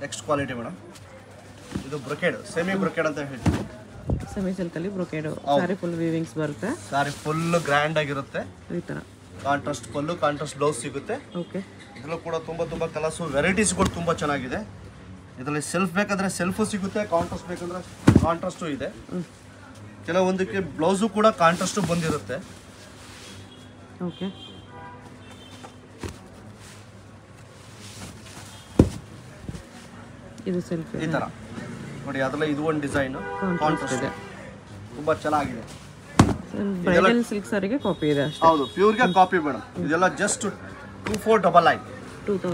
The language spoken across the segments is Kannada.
ನೆಕ್ಸ್ಟ್ ಕ್ವಾಲಿಟಿ ಮೇಡಮ್, ಇದು ಬ್ರೊಕೇಡ್, ಸೆಮಿ ಬ್ರೊಕೇಡ್ ಅಂತ ಹೇಳ್ತೀವಿ. ಸೆಮಿ ಸಿಲ್ಕ್ ಅಲ್ಲಿ ಬ್ರೊಕೇಡ್, ಸಾರಿ ಫುಲ್ ವೀವಿಂಗ್ಸ್ ಬರುತ್ತೆ. ಸಾರಿ ಫುಲ್ ಗ್ರ್ಯಾಂಡ್ ಆಗಿರುತ್ತೆ. ಈ ತರ ಕಾಂಟ್ರಾಸ್ಟ್ ಪಲ್ಲು, ಕಾಂಟ್ರಾಸ್ಟ್ ಬ್ಲೌಸ್ ಸಿಗುತ್ತೆ. ಓಕೆ. ಇದರಲ್ಲೂ ಕೂಡ ತುಂಬ ಕಲರ್ಸು, ವೆರೈಟೀಸ್ಗಳು ತುಂಬ ಚೆನ್ನಾಗಿದೆ. ಇದರಲ್ಲಿ ಸೆಲ್ಫ್ ಬೇಕಾದರೆ ಸೆಲ್ಫು ಸಿಗುತ್ತೆ, ಕಾಂಟ್ರಾಸ್ಟ್ ಬೇಕಂದ್ರೆ ಕಾಂಟ್ರಾಸ್ಟು ಇದೆ. ಕೆಲವೊಂದಕ್ಕೆ ಬ್ಲೌಸು ಕೂಡ ಕಾಂಟ್ರಾಸ್ಟು ಬಂದಿರುತ್ತೆ. ಓಕೆ. ಇದು ಸೆಲ್ಫ್ ಈ ಥರ ನೋಡಿ, ಅದರಲ್ಲಿ ಇದು ಒಂದು ಡಿಸೈನ್ ಕಾಂಟ್ರಾಸ್ಟ್ ಇದೆ, ತುಂಬ ಚೆನ್ನಾಗಿದೆ. ಬ್ರೈಡಲ್ ಸಿಲ್ಕ್ ಸಾರಿಗೆ ಕಾಪಿ ಇದೆ ಅಷ್ಟೇ. ಹೌದು, ಪ್ಯೂರ್ಗೆ ಕಾಪಿ ಮೇಡಮ್. ಇದೆಲ್ಲ just 2499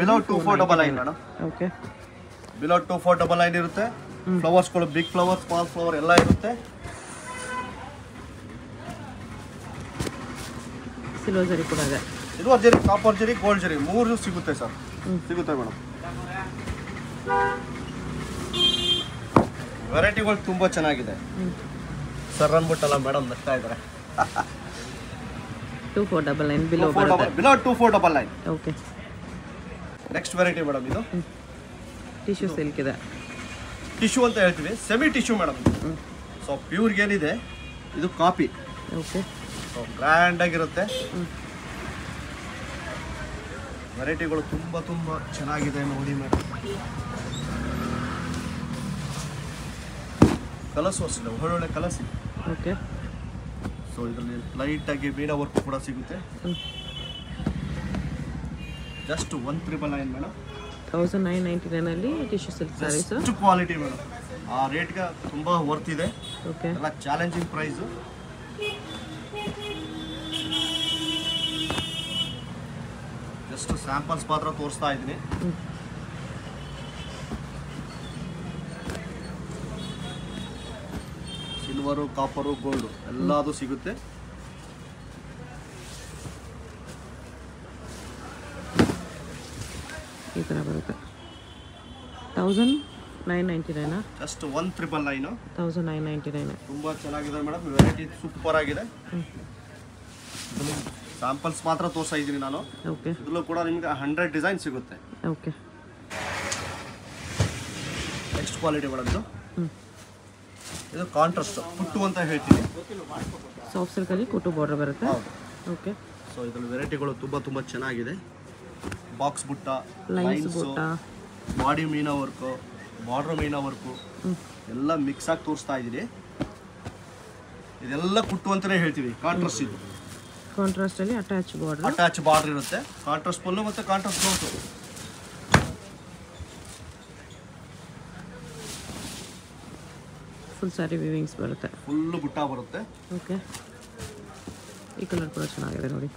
below 2499 madam. Okay. Below 2499 ಇರುತ್ತೆ. ಫ್ಲವರ್ಸ್ಗಳು ಬಿಗ್ ಫ್ಲವರ್, ಸ್ಮಾಲ್ ಫ್ಲವರ್ ಎಲ್ಲ ಇರುತ್ತೆ. ಸಿಲ್ವರ್ ಜರಿ ಕೂಡ ಇದೆ. ಸಿಲ್ವರ್ ಜರಿ, ಕಾಪರ್ ಜರಿ, ಗೋಲ್ಡ್ ಜರಿ ಮೂರು ಸಿಗುತ್ತೆ ಸರ್, ಸಿಗುತ್ತೆ ಮೇಡಮ್. ವೆರೈಟಿಗಳು ತುಂಬ ಚೆನ್ನಾಗಿದೆ ಸರ್. ಅಂದ್ಬಿಟ್ಟಲ್ಲ ಮೇಡಮ್ ನಗ್ತಾ ಇದ್ದಾರೆ. 2499 ಬಿಲೋ ಬರುತ್ತೆ. Below 2499. Okay. Next variety madam, ಇದು ಟಿಶ್ಯೂ ಸಿಲ್ಕ್ ಇದೆ. ಟಿಶ್ಯೂ ಅಂತ ಹೇಳ್ತೀವಿ, ಸೆಮಿ ಟಿಶ್ಯೂ ಮೇಡಮ್. ಸೊ ಪ್ಯೂರ್ಗೆ ಏನಿದೆ ಇದು ಕಾಪಿ. ಓಕೆ. ಸೊ ಗ್ರ್ಯಾಂಡ್ ಆಗಿರುತ್ತೆ. ವೆರೈಟಿಗಳು ತುಂಬ ಚೆನ್ನಾಗಿದೆ ನೋಡಿ ಮೇಡಮ್. ಕಲರ್ಸು ಅಷ್ಟೇ ಒಳ್ಳೊಳ್ಳೆ ಕಲರ್ಸ್ ಇದೆ. ಓಕೆ. ಸೊ ಇದರಲ್ಲಿ ಲೈಟಾಗಿ ಮೀನಾ ವರ್ಕ್ ಕೂಡ ಸಿಗುತ್ತೆ. Just 1999 madam. 1999 ಅಲ್ಲಿ tissue silk saris. Best quality madam. ಆ ರೇಟ್ಗೆ ತುಂಬ ವರ್ತ್ ಇದೆ. ಓಕೆ. ಎಲ್ಲ ಚಾಲೆಂಜಿಂಗ್ ಪ್ರೈಸು. ಜಸ್ಟ್ ಸ್ಯಾಂಪಲ್ಸ್ ಮಾತ್ರ ತೋರಿಸ್ತಾ ಇದ್ದೀನಿ. ಸಿಲ್ವರು, ಕಾಪರು, ಗೋಲ್ಡು ಎಲ್ಲದು ಸಿಗುತ್ತೆ. ಈ ಥರ ಬರುತ್ತೆ. 1999 ಜಸ್ಟ್ 1999. 1999 ತುಂಬ ಚೆನ್ನಾಗಿದೆ ಮೇಡಮ್. ವೆರೈಟಿ ಸೂಪರ್ ಆಗಿದೆ. ಸ್ಯಾಂಪಲ್ಸ್ ಮಾತ್ರ ತೋರಿಸ್ತಾ ಇದ್ದೀನಿ ನಾನು. ಓಕೆ. ಇದರಲ್ಲೂ ಕೂಡ ನಿಮಗೆ 100 ಡಿಸೈನ್ ಸಿಗುತ್ತೆ. ಓಕೆ. ನೆಕ್ಸ್ಟ್ ಕ್ವಾಲಿಟಿ ಮೇಡಮ್, ಇದು ಕಾಂಟ್ರಾಸ್ಟ್ ಕುಟ್ಟು ಅಂತ ಹೇಳ್ತೀವಿ. ಸಾಫ್ಟ್ ಸಿಲ್ಕಲ್ಲಿ ಕುಟ್ಟು ಬಾರ್ಡರ್ ಬರುತ್ತೆ. ಹೌದು. ಓಕೆ. ಸೊ ಇದರಲ್ಲಿ ವೆರೈಟಿಗಳು ತುಂಬ ಚೆನ್ನಾಗಿದೆ. ಬಾಕ್ಸ್ ಬುಟ್ಟ, ಲೈನ್ಸ್ ಬುಟ್ಟ, ಬಾಡಿ ಮೀನಾ ವರ್ಕು, ಬಾರ್ಡರ್ ಮೀನಾ ವರ್ಕು ಎಲ್ಲ ಮಿಕ್ಸ್ ಆಗಿ ತೋರಿಸ್ತಾ ಇದ್ದೀನಿ. ಇದೆಲ್ಲ ಕುಟ್ಟು ಅಂತಲೇ ಹೇಳ್ತೀವಿ. ಕಾಂಟ್ರಾಸ್ಟ್ ಇದು. ಕಾಂಟ್ರಾಸ್ಟ್ ಅಲ್ಲಿ ಅಟ್ಯಾಚ್ ಬಾರ್ಡರ್ ಇರುತ್ತೆ. ಕಾಂಟ್ರಾಸ್ಟ್ ಪಲ್ಲು ಮತ್ತು contrast blouse. Full sari weavings ಬರುತ್ತೆ. ಫುಲ್ಲು ಬುಟ್ಟ ಬರುತ್ತೆ. ಓಕೆ. ಈ ಕಲರ್ ಕೂಡ ಚೆನ್ನಾಗಿದೆ ನೋಡಿ.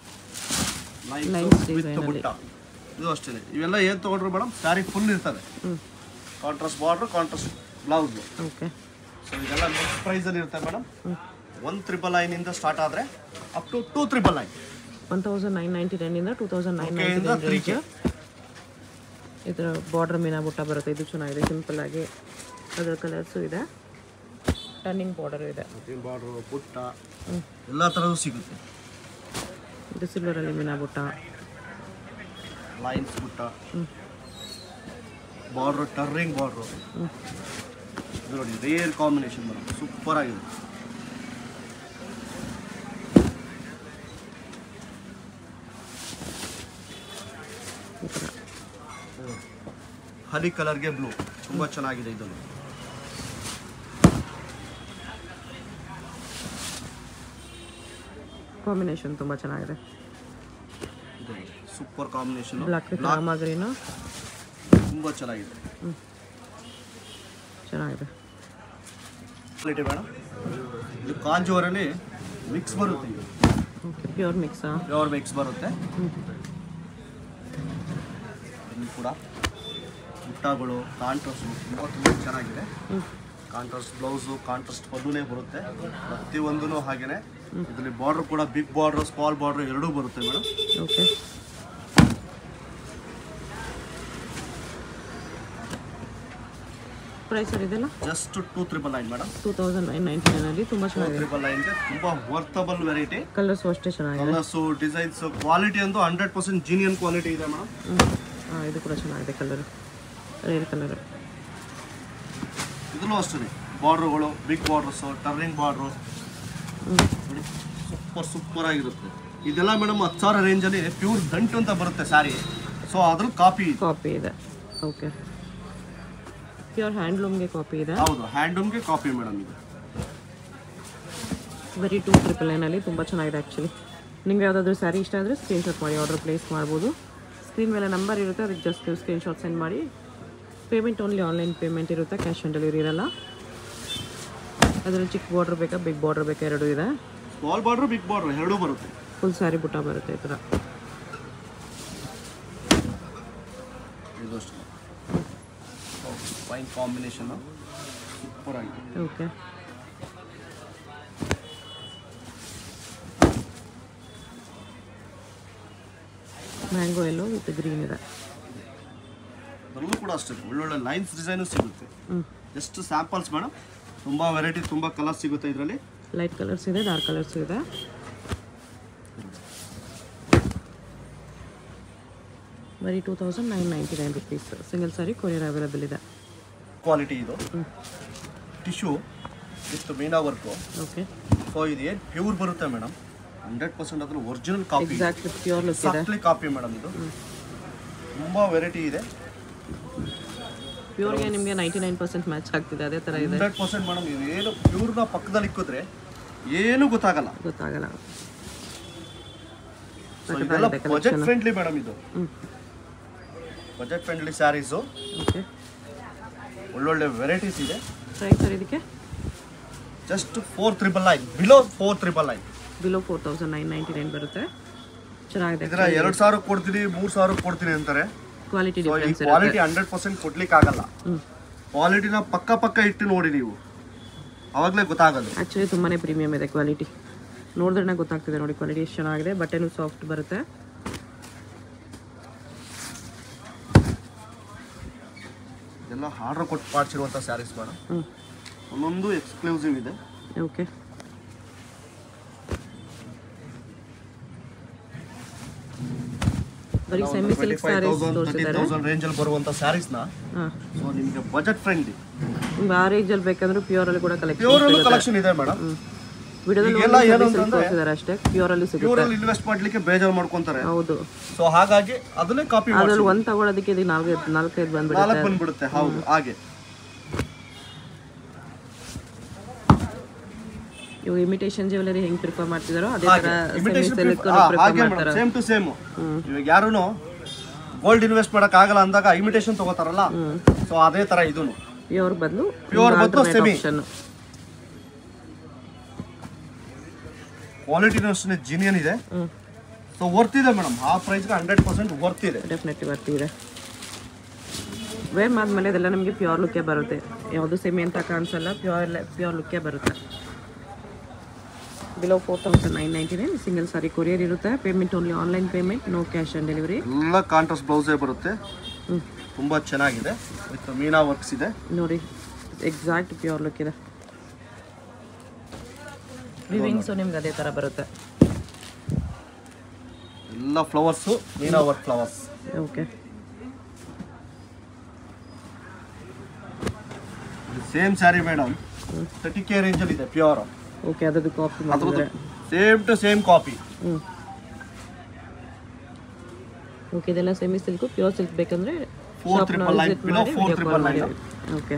ಲೈನ್ಸ್ ವಿತ್ ಬುಟ್ಟ. ಇದು ಅಷ್ಟೇ. ಇವೆಲ್ಲ ಏನು ತೊಗೊಂಡ್ರು ಮೇಡಮ್, ಸ್ಯಾರಿ ಫುಲ್ ಇರ್ತದೆ. Contrast border, contrast blouse. Okay. So ಇದೆಲ್ಲ ನೆಕ್ಸ್ಟ್ ಪ್ರೈಸಲ್ಲಿ ಇರುತ್ತೆ ಮೇಡಮ್. 1999 ಇಂದ ಸ್ಟಾರ್ಟ್ ಆದರೆ ಅಪ್ ಟು 2399. 1999 ಇಂದ 2999 ರೇಂಜ್. ಇದರ ಬಾರ್ಡರ್ ಮೀನಾ ಬುಟ್ಟ ಬರುತ್ತೆ. ಇದು ಚೆನ್ನಾಗಿದೆ, ಸಿಂಪಲ್ ಆಗಿ. ಅದರ ಕಲರ್ಸು ಇದೆ, ಟರ್ನಿಂಗ್ ಬಾರ್ಡರ್ ಇದೆ. ಬಾರ್ಡರ್, ಬುಟ್ಟ ಎಲ್ಲ ಥರದ್ದು ಸಿಗುತ್ತೆ. ಇದು ಸಿಲ್ವರಲ್ಲಿ ಮೀನಾ ಬುಟ್ಟ, ಲೈನ್ಸ್ ಬುಟ್ಟ, ಬಾರ್ಡ್ರು ಟರ್ನಿಂಗ್ ಬಾರ್ಡ್ರು. ಇದು ನೋಡಿ ರೇರ್ ಕಾಂಬಿನೇಷನ್ ಮೇಡಮ್, ಸೂಪರ್ ಆಗಿದೆ. ಹನಿ ಕಲರ್ಗೆ ಬ್ಲೂ ತುಂಬ ಚೆನ್ನಾಗಿದೆ. ಇದನ್ನು ಕಾಂಬಿನೇಷನ್ ತುಂಬ ಚೆನ್ನಾಗಿದೆ. Super combination. Block with Rama green ತುಂಬ ಚೆನ್ನಾಗಿದೆ. ಚೆನ್ನಾಗಿದೆ. ಕ್ವಾಲಿಟಿ ಬೇಡ. ಇದು ಕಾಂಜೂರಲ್ಲಿ ಮಿಕ್ಸ್ ಬರುತ್ತೆ. ಇದು ಪ್ಯೂರ್ ಮಿಕ್ಸಾ? ಪ್ಯೂರ್ ಮಿಕ್ಸ್ ಬರುತ್ತೆ. ಇಲ್ಲಿ ಕೂಡ ಬುಟ್ಟಗಳು, ಕಾಂಟ್ರಾಸ್ಟು ತುಂಬ ಚೆನ್ನಾಗಿದೆ. ಕಾಂಟ್ರಾಸ್ಟ್ ಬ್ಲೌಸು, ಕಾಂಟ್ರಾಸ್ಟ್ ಪಲ್ಲುನೇ ಬರುತ್ತೆ. ಪ್ರತಿಯೊಂದೂ ಹಾಗೇನೆ. ಇದರಲ್ಲಿ ಬಾರ್ಡರ್ ಕೂಡ ಬಿಗ್ ಬಾರ್ಡರ್, ಸ್ಮಾಲ್ ಬಾರ್ಡರ್ ಎರಡೂ ಬರುತ್ತೆ ಮೇಡಮ್. ಓಕೆ. ಪ್ರೈಸ್ ಇದೆಲ್ಲ ಜಸ್ಟ್ 2399 ಮೇಡಮ್. 2999 ಅಲ್ಲಿ ತುಂಬ ಚೆನ್ನಾಗಿದೆ. 2399 ತುಂಬ ವರ್ತಬಲ್ ವೆರೈಟಿ. ಕಲರ್ಸು ಅಷ್ಟೇ ಚೆನ್ನಾಗಿದೆ. ಕಲರ್ಸು, ಡಿಸೈನ್ಸು, ಕ್ವಾಲಿಟಿ ಅಂತೂ 100% ಜೀನಿಯನ್ ಕ್ವಾಲಿಟಿ ಇದೆ ಮೇಡಮ್. ಇದು ಕೂಡ ಚೆನ್ನಾಗಿದೆ ಕಲರ್. Rare colour. ಇದನ್ನು ಅಷ್ಟೇ ಬಾರ್ಡ್ರುಗಳು, ಬಿಗ್ ಬಾರ್ಡ್ರಸ್ಸು, ಟರ್ನಿಂಗ್ ಬಾರ್ಡ್ರು ನೋಡಿ, ಸೂಪರ್ ಆಗಿರುತ್ತೆ. ಇದೆಲ್ಲ ಮೇಡಮ್ 10,000 ರೇಂಜಲ್ಲಿ ಪ್ಯೂರ್ ದಂಟು ಅಂತ ಬರುತ್ತೆ ಸ್ಯಾರಿ. ಸೊ ಅದ್ರ ಕಾಪಿ ಇದೆ. ಓಕೆ, ಪ್ಯೂರ್ ಹ್ಯಾಂಡ್ಲೂಮ್ಗೆ ಕಾಪಿ ಇದೆ. ಹೌದು, ಹ್ಯಾಂಡ್ಲೂಮ್ಗೆ ಕಾಪಿ ಮೇಡಮ್ ಇದು. ಬರೀ 299 ತುಂಬ ಚೆನ್ನಾಗಿದೆ ಆ್ಯಕ್ಚುಲಿ. ನಿಮ್ಗೆ ಯಾವುದಾದ್ರೂ ಸ್ಯಾರಿ ಇಷ್ಟ ಆದರೆ ಸ್ಕ್ರೀನ್ಶಾಟ್ ಮಾಡಿ ಆರ್ಡರ್ ಪ್ಲೇಸ್ ಮಾಡ್ಬೋದು. ಸ್ಕ್ರೀನ್ ಮೇಲೆ ನಂಬರ್ ಇರುತ್ತೆ, ಅದಕ್ಕೆ ಜಸ್ಟ್ ನೀವು ಸ್ಕ್ರೀನ್ಶಾಟ್ ಸೆಂಡ್ ಮಾಡಿ. ಪೇಮೆಂಟ್ ಓನ್ಲಿ ಆನ್ಲೈನ್ ಪೇಮೆಂಟ್ ಇರುತ್ತೆ, ಕ್ಯಾಶ್ ಆನ್ ಡೆಲಿವರಿ ಇರಲ್ಲ. ಅದರಲ್ಲಿ ಚಿಕ್ಕ ಬಾರ್ಡ್ರ್ ಬೇಕಾ ಬಿಗ್ ಬಾರ್ಡ್ರ್ ಬೇಕಾ ಎರಡೂ ಇದೆ. ಸ್ಮಾಲ್ ಬಾರ್ಡ್ರು ಬಿಗ್ ಬಾರ್ಡ್ರು ಎರಡೂ ಬರುತ್ತೆ. ಫುಲ್ ಸ್ಯಾರಿ ಬುಟ್ಟ ಬರುತ್ತೆ ಈ ಥರ. ಇದು ಅಷ್ಟೇ ಫೈನ್ ಕಾಂಬಿನೇಷನ್, ಸೂಪರ್ ಆಗಿದೆ. Okay, mango yellow with green ಇದೆ. ಅದರಲ್ಲೂ ಕೂಡ ಅಷ್ಟೇ ಒಳ್ಳೊಳ್ಳೆ ಲೈನ್ಸ್ ಡಿಸೈನು ಸಿಗುತ್ತೆ. ಜಸ್ಟ್ ಸ್ಯಾಂಪಲ್ಸ್ ಮೇಡಮ್, ತುಂಬ ವೆರೈಟಿ, ತುಂಬ ಕಲರ್ಸ್ ಸಿಗುತ್ತೆ ಇದರಲ್ಲಿ. ಲೈಟ್ ಕಲರ್ಸ್ ಇದೆ, ಡಾರ್ಕ್ ಕಲರ್ಸ್ ಇದೆ. ಬರೀ 2,999 rupees. Single sari courier available ಇದೆ. ಕ್ವಾಲಿಟಿ ಇದು tissue with meena work. Okay, so ಇದು ಏನು ಪ್ಯೂರ್ ಬರುತ್ತೆ ಮೇಡಮ್, 100% ಅದ್ರ original copy, exact pure look ಇದೆ. Softly copy madam. ಇದು ತುಂಬ ವೆರೈಟಿ ಇದೆ. ಪ್ಯೂರ್ಗೆ ನಿಮಗೆ 99% ಮ್ಯಾಚ್ ಆಗ್ತಿದೆ, ಅದೇ ಥರ ಇದೆ. 100% ಮೇಡಮ್. ಇದೇನು ಪ್ಯೂರ್ನ ಪಕ್ಕದಲ್ಲಿ ಇಕ್ಕಿದ್ರೆ ಏನೂ ಗೊತ್ತಾಗಲ್ಲ. ಸೊ ಇದೆಲ್ಲ ಬಜೆಟ್ ಫ್ರೆಂಡ್ಲಿ ಮೇಡಮ್. ಇದು ಬಜೆಟ್ ಫ್ರೆಂಡ್ಲಿ ಸ್ಯಾರೀಸು. ಓಕೆ, ಒಳ್ಳೊಳ್ಳೆ ವೆರೈಟೀಸ್ ಇದೆ. ಪ್ರೈಸ್ ಸರ್ ಇದಕ್ಕೆ ಜಸ್ಟ್ 4,999, ಬಿಲೋ 4,999. ಬಿಲೋ 4,999 ಬರುತ್ತೆ. ಚೆನ್ನಾಗಿದೆ. ಇದರ 2,000 ಕೊಡ್ತೀನಿ, 3,000 ಕೊಡ್ತೀನಿ ಅಂತಾರೆ. ಕ್ವಾಲಿಟಿ ಡಿಫರೆನ್ಸ್ ಕ್ವಾಲಿಟಿ 100% ಕೊಡ್ಲಿಕ್ಕೆ ಆಗಲ್ಲ. ಕ್ವಾಲಿಟಿನ ಪಕ್ಕ ಇಟ್ಟು ನೋಡಿ ನೀವು, ಅವಾಗಲೇ ಗೊತ್ತಾಗೋದು. ಆ್ಯಕ್ಚುಲಿ ತುಂಬಾ ಪ್ರೀಮಿಯಮ್ ಇದೆ ಕ್ವಾಲಿಟಿ. ನೋಡಿದ್ರೆ ಗೊತ್ತಾಗ್ತಿದೆ ನೋಡಿ, ಕ್ವಾಲಿಟಿ ಎಷ್ಟು ಚೆನ್ನಾಗಿದೆ. ಬಟ್ಟೆನೂ ಸಾಫ್ಟ್ ಬರುತ್ತೆ. ಎಲ್ಲ ಆರ್ಡರ್ ಕೊಟ್ಟು ಮಾಡಿಸಿರುವಂಥ ಸ್ಯಾರೀಸ್ ಮೇಡಮ್. ಒಂದೊಂದು ಎಕ್ಸ್ಕ್ಲೂಸಿವ್ ಇದೆ. ಓಕೆ, ಬರೀ ಸೆಮಿ ಸಿಲ್ಕ್ ಸ್ಯಾರೀಸ್ ತೋರಿಸಿದ್ದಾರೆ. 30,000 ರೇಂಜಲ್ಲಿ ಬರುವಂಥ ಸ್ಯಾರೀಸ್ನ ಸೊ ನಿಮಗೆ ಬಜೆಟ್ ಫ್ರೆಂಡ್ಲಿ, ನಿಮ್ಗೆ ಆ ರೇಂಜಲ್ಲಿ ಬೇಕಂದ್ರೆ ಪ್ಯೂರಲ್ಲಿ ಕೂಡ ಕಲೆಕ್ಷನ್ ಇದೆ ಮೇಡಮ್. ವಿಡಿಯೋದಲ್ಲಿ ತೋರಿಸಿದ್ದಾರೆ ಅಷ್ಟೇ. ಪ್ಯೂರಲ್ಲಿ ಸಿಗುತ್ತೆ. ಪ್ಯೂರಲ್ಲಿ ಇನ್ವೆಸ್ಟ್ ಮಾಡ್ಲಿಕ್ಕೆ ಬೇಜಾರು ಮಾಡ್ಕೊಂತಾರೆ. ಹೌದು, ಸೊ ಹಾಗಾಗಿ ಅದನ್ನೇ ಕಾಪಿ ಮಾಡಿ ಅದ್ರಲ್ಲಿ ಒಂದು ತಗೊಳ್ಳೋದಕ್ಕೆ ಇದು 4-5 ಬಂದ್ಬಿಡುತ್ತೆ. ಹೌದು, ಹಾಗೆ ಇವಾಗ ಇಮಿಟೇಷನ್ ಜ್ಯುವೆಲರಿ ಹೆಂಗ್ ಪ್ರಿಫರ್ ಮಾಡ್ತಿದಾರೋ ಅದೇ ತರ ಸೆಮಿ ಸಿಲ್ಕ್ ಪ್ರಿಫರ್ ಮಾಡ್ತಾರೆ. Same to same. ಇವಾಗ ಯಾರುನು ಗೋಲ್ಡ್ ಇನ್ವೆಸ್ಟ್ ಮಾಡಕ್ ಆಗಲ್ಲ ಅಂದಾಗ ಇಮಿಟೇಷನ್ ತಗೋತಾರಲ್ಲ, ಸೊ ಅದೇ ತರ ಇದೂನು ಪ್ಯೂರ್ ಬದಲು ಸೆಮಿ. ಕ್ವಾಲಿಟಿನೂ ಅಷ್ಟೇ ಜಿನಿಯನ್ ಇದೆ. ಸೊ ವರ್ತ್ ಇದೆ ಮೇಡಮ್. ಆ ಪ್ರೈಸ್ಗೆ 100% ವರ್ತ್ ಇದೆ. ಡೆಫಿನೆಟ್ಲಿ ವರ್ತ್ ಇದೆ. ವೇರ್ ಮಾಡಿದ್ಮೇಲೆ ಇದೆಲ್ಲ ನಮಗೆ ಪ್ಯೂರ್ ಲುಕ್ಕೇ ಬರುತ್ತೆ. ಯಾವುದು ಸೆಮಿ ಅಂತ ಕಾಣಿಸಲ್ಲ, ಪ್ಯೂರ್ ಲುಕ್ಕೇ ಬರುತ್ತೆ. ಬಿಲೋ 4,999. ಸಿಂಗಲ್ ಸಾರಿ ಕೊರಿಯರ್ ಇರುತ್ತೆ. Payment only online payment, no cash on delivery. ಎಲ್ಲ ಕಾಂಟ್ರಾಸ್ಟ್ ಬ್ಲೌಸೇ ಬರುತ್ತೆ. ತುಂಬ ಚೆನ್ನಾಗಿದೆ. ವಿತ್ ಮೀನಾ ವರ್ಕ್ಸ್ ಇದೆ ನೋಡಿ, ಎಕ್ಸಾಕ್ಟ್ ಪ್ಯೂರ್ ಲುಕ್ ಇದೆ. ವಿವಿಂಗ್ಸು ನಿಮ್ಗೆ ಅದೇ ಥರ ಬರುತ್ತೆ. ಎಲ್ಲ flowers, meena work flowers. Okay, same sari madam 30K ರೇಂಜಲ್ಲಿ ಇದೆ ಪ್ಯೂರ್. ಓಕೆ, ಅದಕ್ಕೆ ಕಾಪಿ ಮಾಡಿದ್ರೆ same to same copy. Okay, ಇದೆಲ್ಲ ಸೆಮಿ ಸಿಲ್ಕು. ಪ್ಯೂರ್ ಸಿಲ್ಕ್ ಬೇಕಂದ್ರೆ 4,999 ಓಕೆ.